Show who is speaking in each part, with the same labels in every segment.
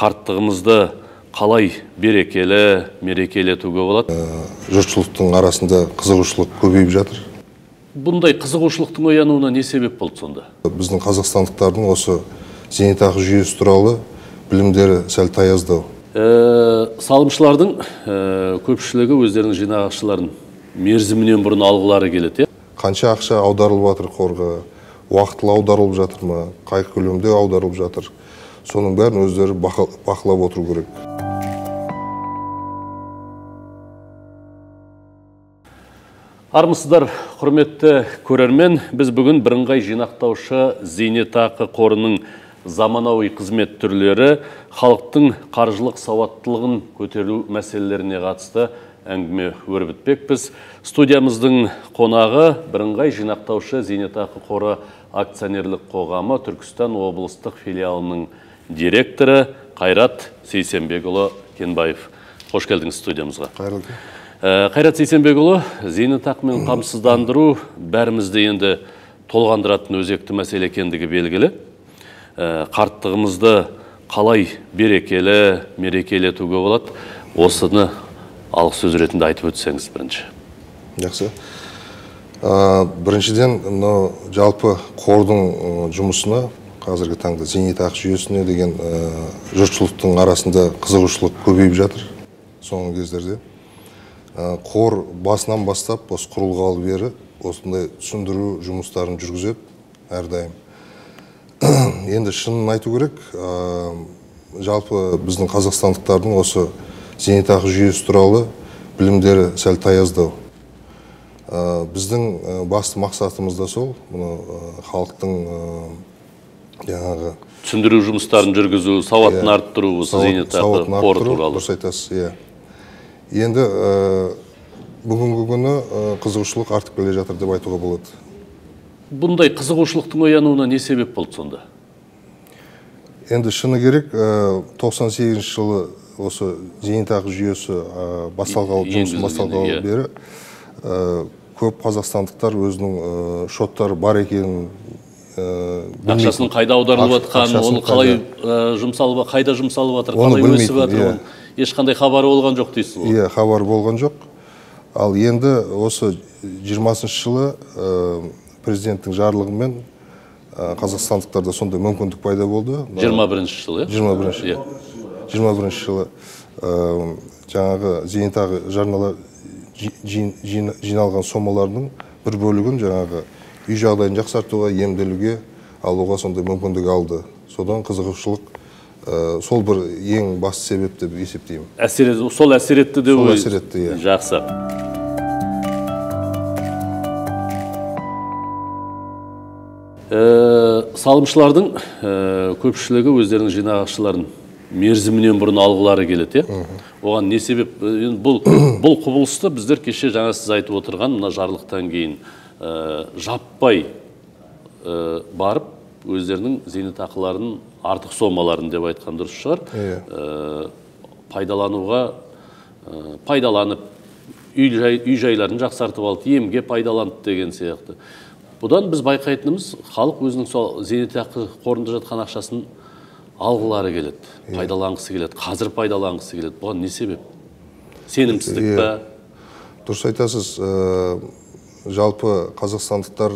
Speaker 1: қарттығымызды қалай берекелі, мерекелетуге болады?
Speaker 2: Жұртшылықтың арасында қызығушылық көбейіп жатыр.
Speaker 1: Бұндай қызығушылықтың оянуына не себеп болды сонда?
Speaker 2: Біздің қазақстандықтардың осы зейнетақы жүйесі туралы білімдері сәл таяздау.
Speaker 1: Салымшылардың көпшілігі өздерінің жинақшыларын мерзімінен бұрын алғылары келеді.
Speaker 2: Қанша ақша аударылып жатыр қорға, уақытылы аударылып жатыр ма, қай көлемде аударылып жатыр. Соның бәрін өздері бақылап отыру керек.
Speaker 1: Армысыздар, құрметті көрермен, біз бүгін бірыңғай жинақтаушы зейнетақы қорының заманауи қызмет түрлері, халықтың қаржылық сауаттылығын көтеру мәселелеріне қатысты әңгіме өрбітпекпіз. Студиямыздың қонағы бірыңғай жинақтаушы зейнетақы қоры акционерлік қоғамы Түркістан облыстық филиалының директоры Қайрат Сейсенбекұлы Кенбаев. Қош келдіңіз студиямызға. Қайрат Сейсенбекұлы, зейнетақымен қамсыздандыру бәрімізді енді толғандыратын өзекті мәселе екендігі белгілі. Қарттығымызды қалай берекелі, мерекелетуге болады? Осыны алғы сөз ретінде айтып өтсеңіз бірінші.
Speaker 2: Жақсы. Біріншіден, жалпы қордың жұмысына, қазіргі таңда зейнетақы жүйесіне деген жұртшылықтың арасында қызығушылық көбейіп жатыр соңғы кездерде. Қор басынан бастап, осы құрылғалы бері осындай түсіндіру жұмыстарын жүргізіп әрдайым. Енді шынын айту керек, жалпы біздің қазақстандықтардың осы зейнетақы жүйесі туралы білімдері сәл таяздау. Біздің басты мақсатымыз да сол, халықтың
Speaker 1: түсіндіру жұмыстарын жүргізу, сауатын арттыру, зейнетақы қоры туралы.
Speaker 2: Дұрыс айтасыз, енді бүгінгі күні қызығушылық артып келе жатыр деп айтуға болады.
Speaker 1: Бұндай қызығушылықтың оянуына не себеп болды сонда?
Speaker 2: Енді шыны керек, 98 жылы осы зейнетақы жүйесі жұмысын басталғалы бері көп қазақстандықтар өзінің шоттары бар екенін,
Speaker 1: ақшасының қайда аударылып жатқан, оны қалай жұмсалып, қайда жұмсалып жатыр, қалай өсіп жатыр, ешқандай хабары болған жоқ дейсіз ғой?
Speaker 2: Иә, хабары болған жоқ. Ал енді осы 20-шы жылы президенттің жарлығымен қазақстандықтарда сондай мүмкіндік пайда болды.
Speaker 1: 21-ші жылы,
Speaker 2: 21-ші жылы жаңағы зейнетақы жарналар жиналған сомаларының бір бөлігін жаңағы үй жағдайын жақсартуға, емделуге алуға сондай мүмкіндік алды. Содан қызығушылық сол бір ең басты себеп деп есептеймін.
Speaker 1: Сол әсер етті деп
Speaker 2: Сол әсер етті, иә.
Speaker 1: Жақсы. Салымшылардың көпшілігі өздерінің жинақшыларын мерзімінен бұрын алғылары келеді. Оған не себеп? Бұл құбылысты біздер кеше жаңа сіз айтып отырған мына жарлықтан кейін жаппай барып өздерінің зейнетақыларын артық сомаларын деп айтқан дұрыс шығар, пайдаланып, үй жайларын жақсартып алды, емге пайдаланып деген сияқты. Бұдан біз байқайтынымыз, халық өзінің зейнетақы қорында жатқан ақшасын алғылары келеді, пайдаланғысы келеді, қазір пайдаланғысы келеді. Бұған не себеп? Сенімсіздік пе?
Speaker 2: Дұрыс айтасыз. Жалпы қазақстандықтар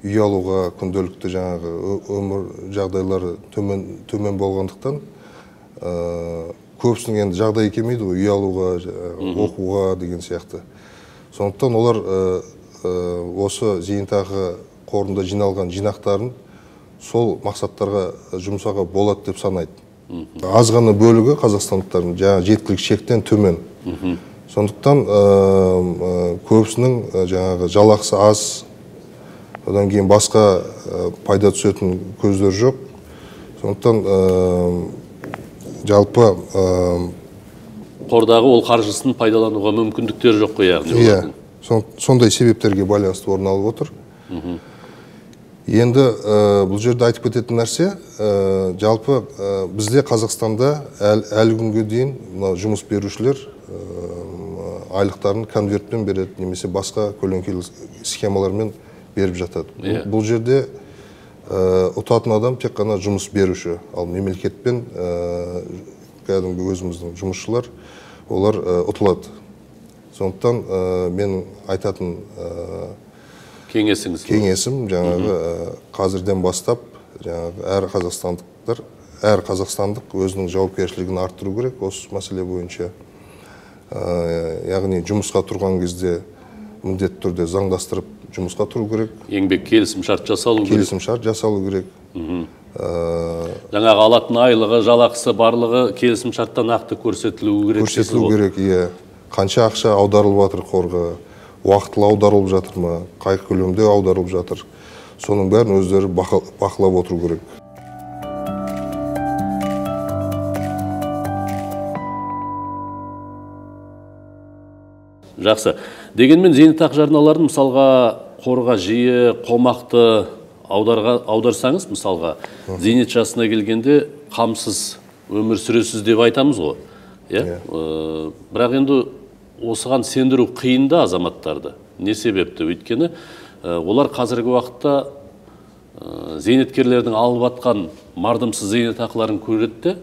Speaker 2: үй алуға күнделікті жаңағы өмір жағдайлары төмен болғандықтан көбісінің енді жағдайы келмейді ғой, үй алуға, оқуға деген сияқты. Сондықтан олар осы зейнетақы қорында жиналған жинақтарын сол мақсаттарға жұмсауға болады деп санайды. Аз ғана бөлігі қазақстандықтардың жаңағы жеткілікті шектен төмен. Сондықтан көбісінің жаңағы жалақысы аз, одан кейін басқа пайда түсетін көздер жоқ. Сондықтан жалпы
Speaker 1: қордағы ол қаржысын пайдалануға мүмкіндіктері жоқ қой, яғни.
Speaker 2: Иә, сондай себептерге байланысты орын алып отыр. Енді бұл жерде айтып кететін нәрсе, жалпы бізде Қазақстанда әлі күнге дейін жұмыс берушілер айлықтарын конвертпен береді, немесе басқа көлеңкелі схемалармен беріп жатады. Бұл жерде ұтатын адам тек қана жұмыс беруші. Ал мемлекетпен кәдімгі өзіміздің жұмысшылар, олар ұтылады. Сондықтан мен айтатын кеңесім жаңағы қазірден бастап әр қазақстандық өзінің жауапкершілігін арттыру керек осы мәселе бойынша. Яғни жұмысқа тұрған кезде міндетті түрде заңдастырып жұмысқа тұру керек.
Speaker 1: Еңбек келісімшарт жасалу керек.
Speaker 2: Келісімшарт жасалу керек.
Speaker 1: Жаңағы алатын айлығы, жалақысы барлығы келісімшартта нақты көрсетілуі керек.
Speaker 2: Көрсетілу керек, иә. Қанша ақша аударылып жатыр қорға, уақытылы аударылып жатыр ма, қай көлемде аударылып жатыр. Соның бәрін өздері бақылап отыру керек.
Speaker 1: Жақсы. Дегенмен зейнетақы жарналарын мысалға қорға жиі қомақты аударсаңыз, мысалға зейнет жасына келгенде қамсыз өмір сүресіз деп айтамыз ғой. Бірақ енді осыған сендіру қиында азаматтарды. Не себепті? Өйткені олар қазіргі уақытта зейнеткерлердің алып атқан мардымсыз зейнетақыларын көреді,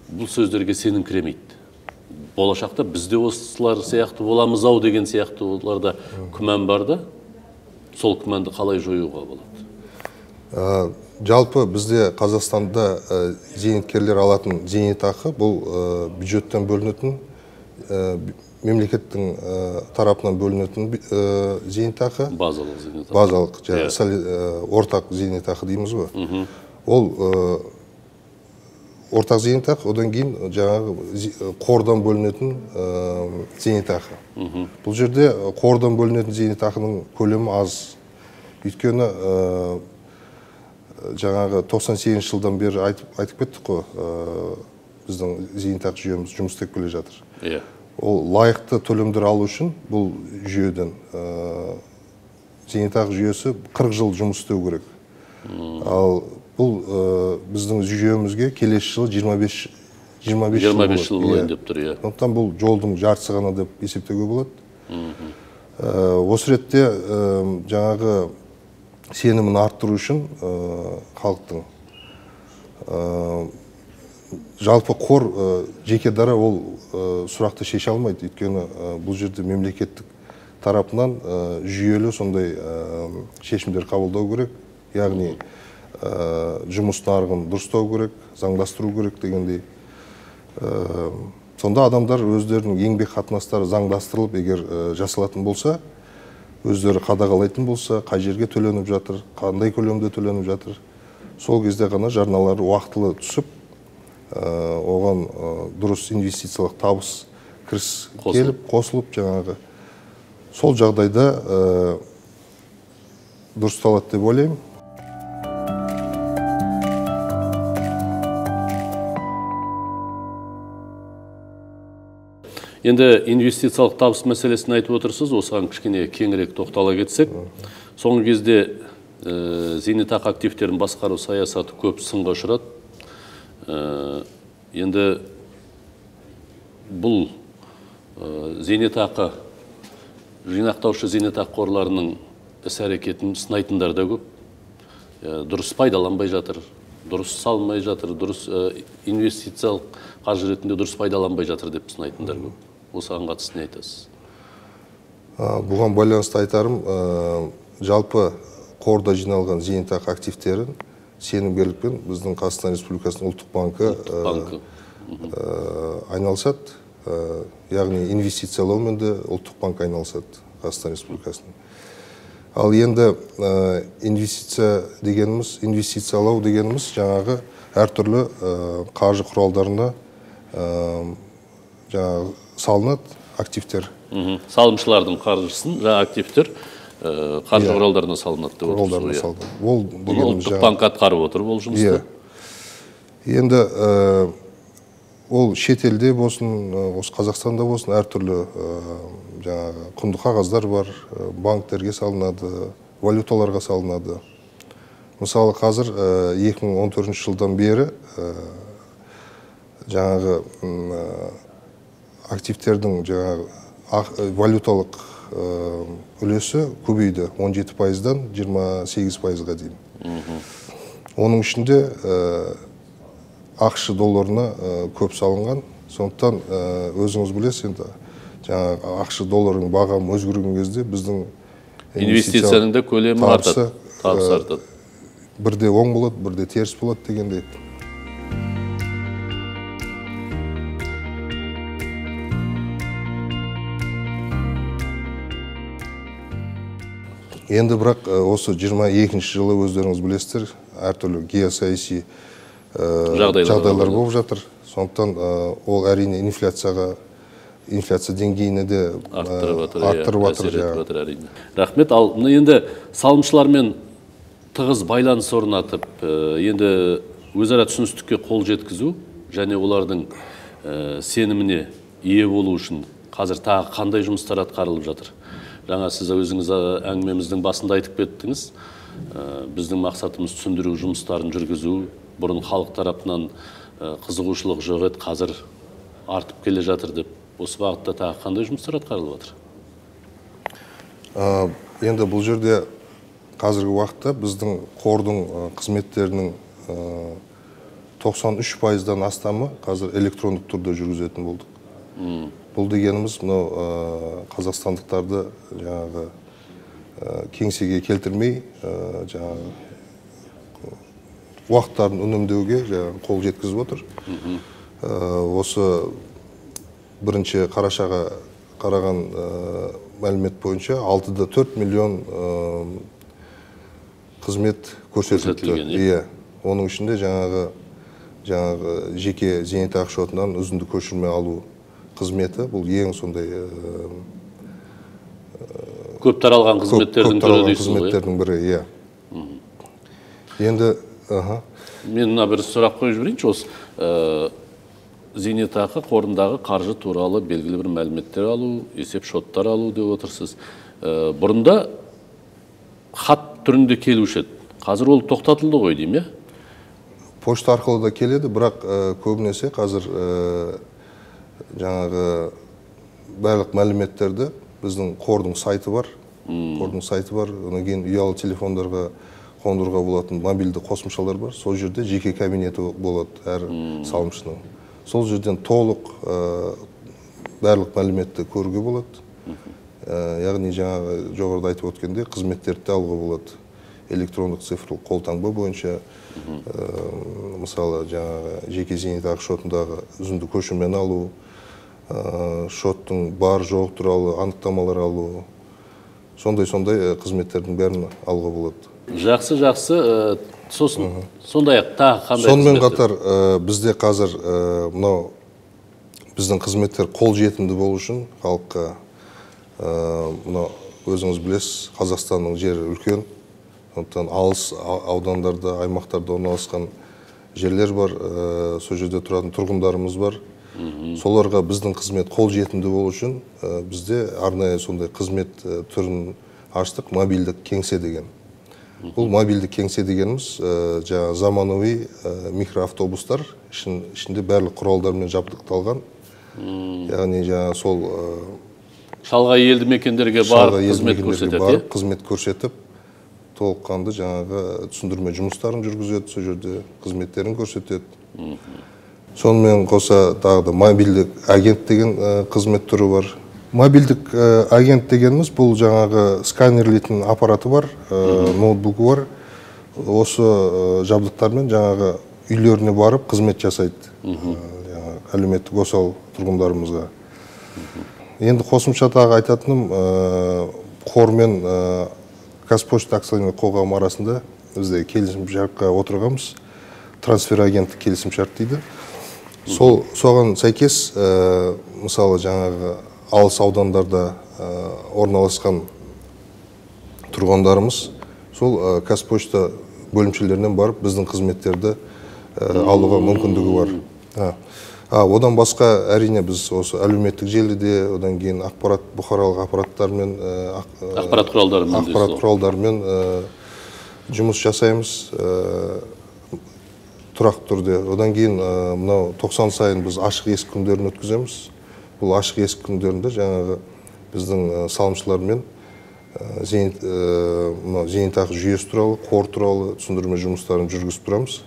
Speaker 1: бұл сөздерге сеніңкіремейді. Болашақта бізде осылар сияқты боламыз-ау деген сияқты оларда күмән бар да, сол күмәнді қалай жоюға болады?
Speaker 2: Жалпы бізде Қазақстанда зейнеткерлер алатын зейнетақы бұл бюджеттен бөлінетін, мемлекеттің тарапынан бөлінетін зейнетақы.
Speaker 1: Базалық зейнетақы.
Speaker 2: Базалық, ортақ зейнетақы дейміз ғой. Ол ортақ зейнетақы, одан кейін жаңағы қордан бөлінетін зейнетақы. Бұл жерде қордан бөлінетін зейнетақының көлемі аз. Өйткені жаңағы 98 жылдан бері айтып кеттік қой, біздің зейнетақы жүйеміз жұмыс істеп келе жатыр. Ол лайықты төлемдер алу үшін бұл жүйеден зейнетақы жүйесі 40 жыл жұмыс істеу керек. Ал бұл біздің жүйемізге келесі жыл 25 жыл
Speaker 1: болайын деп тұр.
Speaker 2: Сондықтан бұл жолдың жартысы ғана деп есептеуге болады. Осы ретте жаңағы сенімін арттыру үшін халықтың жалпы қор жеке дара ол сұрақты шеше алмайды. Өйткені бұл жерде мемлекеттік тарапынан жүйелі сондай шешімдер қабылдау керек. Яғни жұмыс нарығын дұрыстау керек, заңдастыру керек дегендей. Сонда адамдар өздерінің еңбек қатынастары заңдастырылып, егер жасалатын болса, өздері қадағалайтын болса, қай жерге төленіп жатыр, қандай көлемде төленіп жатыр, сол кезде ғана жарналары уақытылы түсіп, оған дұрыс инвестициялық табыс кіріс келіп, қосылып жаңағы. Сол жағдайда дұрысталады деп ойлаймын.
Speaker 1: Енді инвестициялық табыс мәселесін айтып отырсыз, осыған кішкене кеңірек тоқтала кетсек. Соңғы кезде зейнетақы активтерін басқару саясаты көп сынға ұшырады. Енді бұл зейнетақы, жинақтаушы зейнетақы қорларының іс-әрекетін сынайтындар да көп. Дұрыс пайдаланбай жатыр, дұрыс салмай жатыр, дұрыс инвестициялық қаржы ретінде дұрыс пайдаланбай жатыр деп сынайтындар көп. Осыған қатысты не айтасыз?
Speaker 2: Бұған байланысты айтарым, жалпы қорда жиналған зейнетақы активтерін сенімгерлікпен біздің Қазақстан Республикасының ұлттық банкі айналысады. Яғни инвестициялаумен де ұлттық банк айналысады Қазақстан Республикасының. Ал енді инвестициялау дегеніміз жаңағы әртүрлі қаржы құралдарына салынады активтер.
Speaker 1: Салымшылардың қаржысын активтер қаржы құралдарына салынады деп отырсыз. Ұлттық банк атқарып отыр бұл жұмысты.
Speaker 2: Енді ол шетелде болсын, осы Қазақстанда болсын, әртүрлі құнды қағаздар бар, банктерге салынады, валюталарға салынады. Мысалы, қазір 2014 жылдан бері жаңағы активтердің валюталық үлесі көбейді 17%-дан 28%-ға дейін. Оның ішінде ақш долларына көп салынған. Сондықтан өзіңіз білесіз, енді жаңағы ақш долларының бағамы өзгерген кезде біздің
Speaker 1: инвестицияның да көлемі артады, табыс артады.
Speaker 2: Бірде оң болады, бірде теріс болады дегендей. Енді бірақ осы 22-ші жылы өздеріңіз білесіздер, әртүрлі геосаяси жағдайлар болып жатыр. Сондықтан ол әрине инфляция деңгейіне де арттырып жатыр.
Speaker 1: Рахмет. Ал енді салымшылармен тығыз байланыс орнатып, енді өзара түсіністікке қол жеткізу және олардың сеніміне ие болу үшін қазір тағы қандай жұмыстар атқарылып жатыр? Жаңа сіз өзіңіз әңгімеміздің басында айтып кеттіңіз. Біздің мақсатымыз түсіндіру жұмыстарын жүргізу. Бұрын халық тарапынан қызығушылық жоқ еді, қазір артып келе жатыр деп. Осы бағытта тағы қандай жұмыстар атқарылып жатыр?
Speaker 2: Енді бұл жерде қазіргі уақытта біздің қордың қызметтерінің 93%-дан астамы қазір электрондық түрде жүргізетін болдық. Бұл дегеніміз қазақстандықтарды жаңағы кеңсеге келтірмей, жаңағы уақыттарын үнемдеуге қол жеткізіп отыр. Осы бірінші қарашаға қараған мәлімет бойынша 6,4 миллион қызмет көрсетілді. Оның ішінде жаңағы жеке зейнетақы шотынан үзінді көшірме алу қызметі, бұл ең сондай
Speaker 1: көп таралған қызметтердің
Speaker 2: бірі. Енді
Speaker 1: мен мына бір сұрақ қойып жіберейінші. Осы зейнетақы қорындағы қаржы туралы белгілі бір мәліметтер алу, есеп шоттар алу деп отырсыз. Бұрында хат түрінде келуші еді. Қазір ол тоқтатылды ғой деймін,
Speaker 2: почта арқылы да келеді, бірақ көбінесе қазір жаңағы барлық мәліметтерді біздің қордың сайты бар. Одан кейін ұялы телефондарға қондыруға болатын мобильді қосымшалар бар. Сол жерде жеке кабинеті болады әр салымшының. Сол жерден толық барлық мәліметті көруге болады. Яғни жаңағы жоғарыда айтып өткенде қызметтерді алуға болады. Электрондық цифрлық қолтаңба бойынша, мысалы жаңағы жеке зейнетақы шотындағы үзінді көшірмені алу, шоттың бар жоқ туралы анықтамалар алу, сондай қызметтердің бәрін алуға болады.
Speaker 1: Жақсы. Сосын сондай-ақ тағы қандай қызметтер?
Speaker 2: Сонымен қатар бізде қазір мынау біздің қызметтер қолжетімді болу үшін халыққа, мынау өзіңіз білесіз, Қазақстанның жері үлкен. Сондықтан алыс аудандарда, аймақтарда орналасқан жерлер бар, сол жерде тұратын тұрғындарымыз бар. Соларға біздің қызмет қолжетімді болу үшін бізде арнайы сондай қызмет түрін аштық, мобильдік кеңсе деген. Бұл мобильдік кеңсе дегеніміз заманауи микроавтобустар, ішінде барлық құралдармен жабдықталған. Яғни сол
Speaker 1: шалғай елді мекендерге барып
Speaker 2: қызмет көрсетіп, толыққанды жаңағы түсіндірме жұмыстарын жүргізеді, сол жерде қызметтерін көрсетеді. Сонымен қоса тағы да мобильдік агент деген қызмет түрі бар. Мобильдік агент дегеніміз бұл жаңағы сканерлейтін аппараты бар, ноутбукі бар. Осы жабдықтармен жаңағы үйлеріне барып қызмет жасайды әлеуметтік осал тұрғындарымызға. Енді қосымша тағы айтатыным, қормен Қазпошта акционерлік қоғамы арасында бізде келісімшартқа отырғанбыз, трансфер агенттік келісімшарт дейді. Соған сәйкес, мысалы жаңағы алыс аудандарда орналасқан тұрғындарымыз сол Қазпошта бөлімшелерінен барып біздің қызметтерді алуға мүмкіндігі бар. Одан басқа әрине біз осы әлеуметтік желіде, одан кейін бұқаралық ақпараттармен,
Speaker 1: ақпарат
Speaker 2: құралдарымен жұмыс жасаймыз тұрақты түрде. Одан кейін мынау 90 сайын біз ашық есік күндерін өткіземіз. Бұл ашық есік күндерінде жаңағы біздің салымшылармен зейнетақы жүйесі туралы, қор туралы түсіндірме жұмыстарын жүргізіп тұрамыз.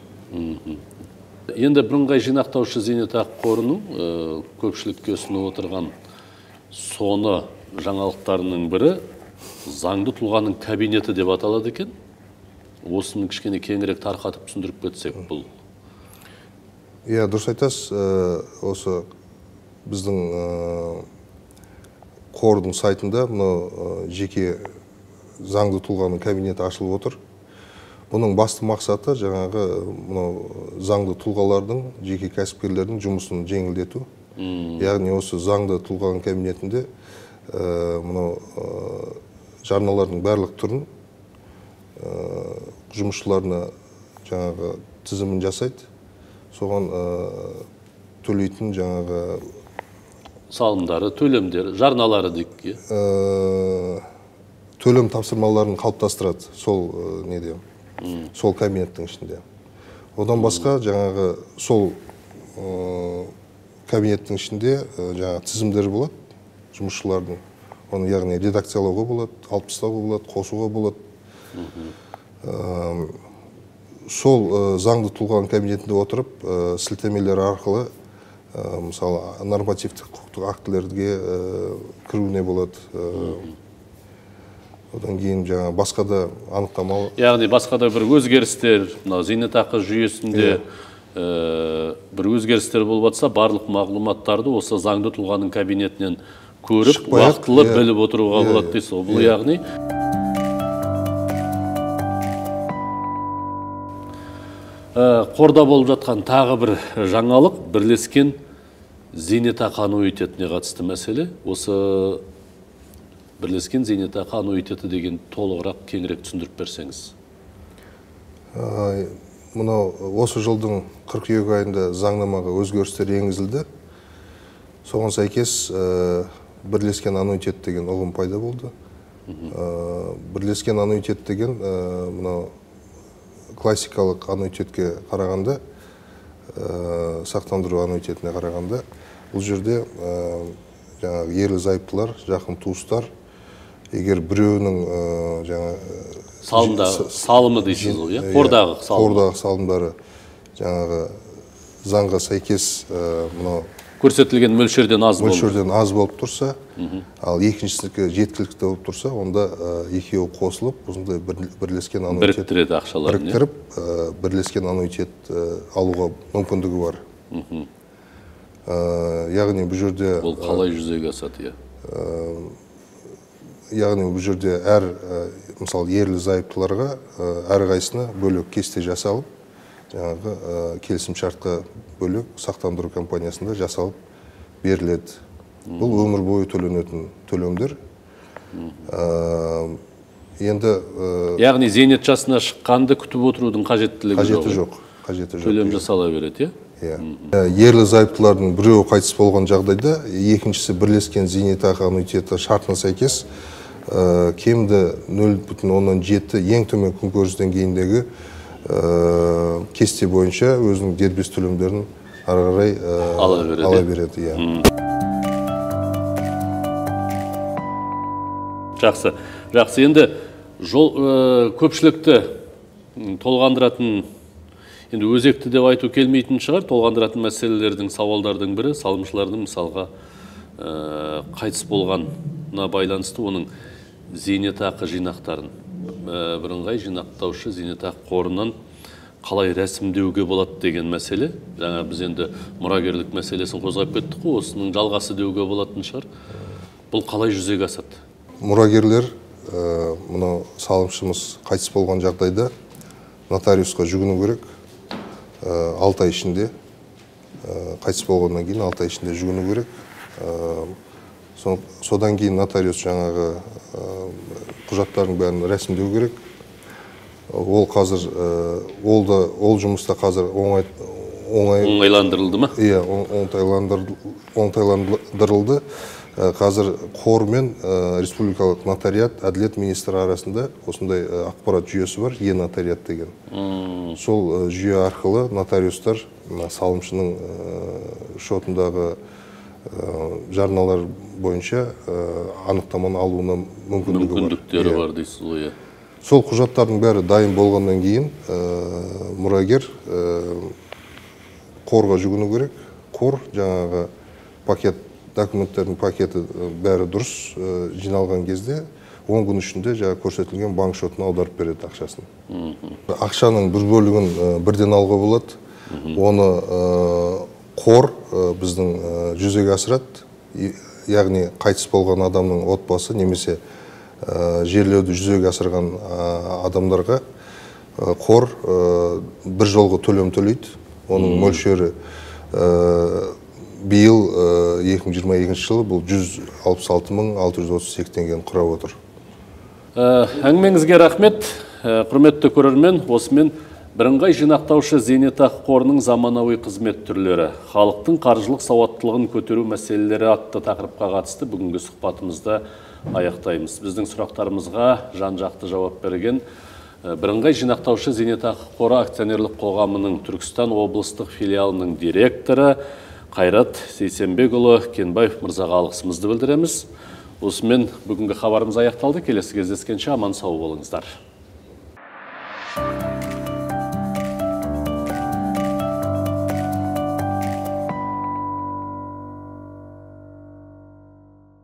Speaker 1: Енді бірыңғай жинақтаушы зейнетақы қорының көпшілікке ұсынып отырған соны жаңалықтарының бірі заңды тұлғаның кабинеті деп аталады екен. Осыны кішкене кеңірек тарқатып түсіндіріп кетсек бұл.
Speaker 2: Иә, дұрыс айтасыз. Осы біздің қордың сайтында жеке заңды тұлғаның кабинеті ашылып отыр. Бұның басты мақсаты жаңағы заңды тұлғалардың, жеке кәсіпкерлердің жұмысын жеңілдету. Яғни осы заңды тұлғаның кабинетінде жарналардың барлық түрін жұмысшыларына жаңағы тізімін жасайды. Соған төлейтін жаңағы
Speaker 1: салымдары, төлемдері, жарналары дейік.
Speaker 2: Төлем тапсырмаларын қалыптастырады сол сол кабинеттің ішінде. Одан басқа жаңағы сол кабинеттің ішінде жаңағы тізімдері болады жұмысшылардың. Оны яғни редакциялауға болады, алып тастауға болады, қосуға болады. Сол заңды тұлғаның кабинетінде отырып, сілтемелер арқылы мысалы нормативтік құқықтық актілерге кіруіне болады. Одан кейін жаңа басқа да анықтамалы.
Speaker 1: Яғни басқа да бір өзгерістер, зейнетақы жүйесінде бір өзгерістер болып жатса, барлық мағлұматтарды осы заңды тұлғаның кабинетінен көріп, уақытылы біліп отыруға болады дейсіз. Бұл яғни қорда болып жатқан тағы бір жаңалық, бірлескен зейнетақы аннуитетіне қатысты мәселе. Осы бірлескен зейнетақы аннуитеті деген толығырақ кеңірек түсіндіріп берсеңіз.
Speaker 2: Осы жылдың қыркүйек айында заңнамаға өзгерістер енгізілді. Соған сәйкес бірлескен аннуитет деген ұғым пайда болды. Бірлескен аннуитет деген классикалық аннуитетке қарағанда, сақтандыру аннуитетіне қарағанда, бұл жерде ерлі зайыптылар, жақын туыстар, егер біреуінің
Speaker 1: салымы дейсіз ғой, қордағы
Speaker 2: салымдары заңға сәйкес
Speaker 1: көрсетілген мөлшерден аз
Speaker 2: болып тұрса, ал екіншісінікі жеткілікті болып тұрса, онда екеуі қосылып, осындай бірлескен аннуитет біріктіріп, бірлескен аннуитет алуға мүмкіндігі бар. Яғни бұл жерде
Speaker 1: ол қалай жүзеге асады?
Speaker 2: Яғни бұл жерде мысалы ерлі зайыптыларға әрқайсысына бөлек кесте жасалып, жаңағы келісім шартқа бөлек сақтандыру компаниясында жасалып беріледі. Бұл өмір бойы төленетін төлемдер. Енді
Speaker 1: яғни зейнет жасына шыққанды күтіп отырудың қажеттілігі
Speaker 2: жоқ.
Speaker 1: Төлем жасала береді,
Speaker 2: ерлі зайыптылардың біреуі қайтыс болған жағдайда, екіншісі бірлескен зейнетақы аннуитеті шартына сәйкес кемді 0,7 ең төмен күнкөріс деңгейіндегі кесте бойынша өзінің дербес төлемдерін ары қарай ала береді.
Speaker 1: Жақсы. Енді көпшілікті толғандыратын, енді өзекті деп айту келмейтін шығар, толғандыратын мәселелердің, сауалдардың бірі салымшылардың мысалға қайтыс болғанына байланысты оның зейнетақы жинақтарын бірыңғай жинақтаушы зейнетақы қорынан қалай рәсімдеуге болады деген мәселе. Жаңа біз енді мұрагерлік мәселесін қозғап кеттік қой, осының жалғасы деуге болатын шығар. Бұл қалай жүзеге асады?
Speaker 2: Мұрагерлер, мұны салымшымыз қайтыс болған жағдайда нотариусқа жүгіну керек. 6 ай ішінде, қайтыс болғаннан кейін 6 ай ішінде жүгіну керек. Содан кейін нотариус жаңағы құжаттардың бәрін рәсімдеу керек. Ол қазір, ол жұмыста қазір
Speaker 1: оңайландырылды ма?
Speaker 2: Иә, оңтайландырылды. Қазір қор мен республикалық нотариат, әділет министрі арасында осындай ақпарат жүйесі бар, е-нотариат деген. Сол жүйе арқылы нотариустар салымшының шотындағы жарналар бойынша анықтаманы алуына
Speaker 1: мүмкіндіктері бар дейсіз ғой.
Speaker 2: Сол құжаттардың бәрі дайын болғаннан кейін мұрагер қорға жүгіну керек. Қор жаңағы документтердің пакеті бәрі дұрыс жиналған кезде 10 күн ішінде жаңа көрсетілген банк шотына аударып береді ақшасын. Ақшаның бір бөлігін бірден алуға болады. Оны қор біздің жүзеге асырады. Яғни қайтыс болған адамның отбасы немесе жерлеуді жүзеге асырған адамдарға қор бір жолғы төлем төлейді. Оның мөлшері биыл 2022 жылы бұл 166.638 теңгені құрап отыр.
Speaker 1: Әңгімеңізге рахмет. Құрметті көрермен, осымен бірыңғай жинақтаушы зейнетақы қорының заманауи қызмет түрлері, халықтың қаржылық сауаттылығын көтеру мәселелері атты тақырыпқа қатысты бүгінгі сұхбатымызды аяқтаймыз. Біздің сұрақтарымызға жан-жақты жауап берген бірыңғай жинақтаушы зейнетақы қоры акционерлік қоғамының Түркістан облыстық филиалының директоры Қайрат Сейсенбекұлы Кенбаев мырзаға алғысымызды білдіреміз. Осымен бүгінгі хабарымыз аяқталды. Келесі кездескенше аман сау болыңыздар.